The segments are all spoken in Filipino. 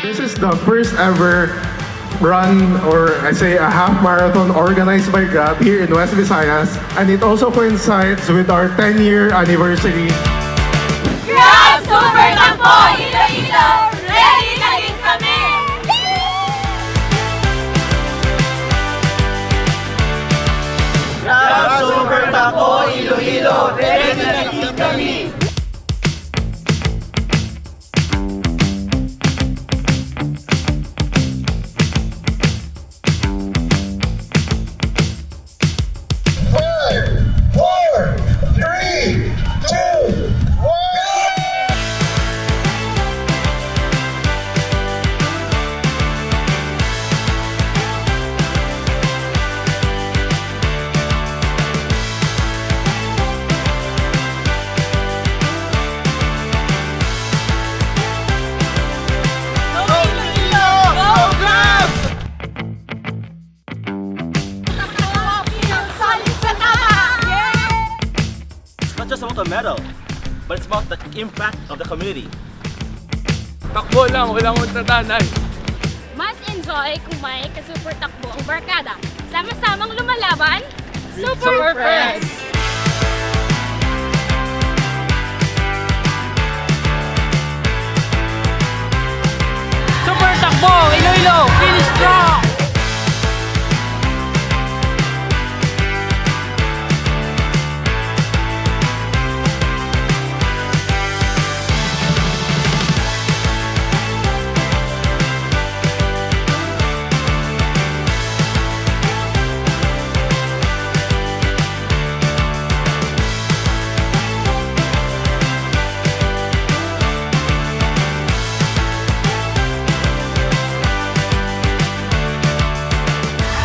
This is the first ever run, or I say a half marathon organized by Grab here in West Visayas, and it also coincides with our 10-year anniversary. Grab SuperTakbo Iloilo! Ready na rin kami! Grab SuperTakbo Iloilo! Ready na rin kami! Not just about the medal, but it's about the impact of the community. Takbo lang, walang magtatanay. Mas enjoy kung may ka-SuperTakbo ang barkada. Sama-samang lumalaban, Super Friends! SuperTakbo Iloilo, finish strong!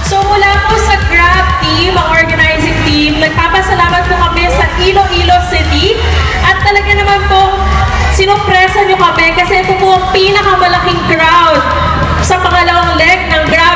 So mula po sa Grab team, ang organizing team, nagpapasalamat po kami sa Iloilo City at talaga naman po sinupresa nyo kami kasi ito po ang pinakamalaking crowd sa pangalawang leg ng Grab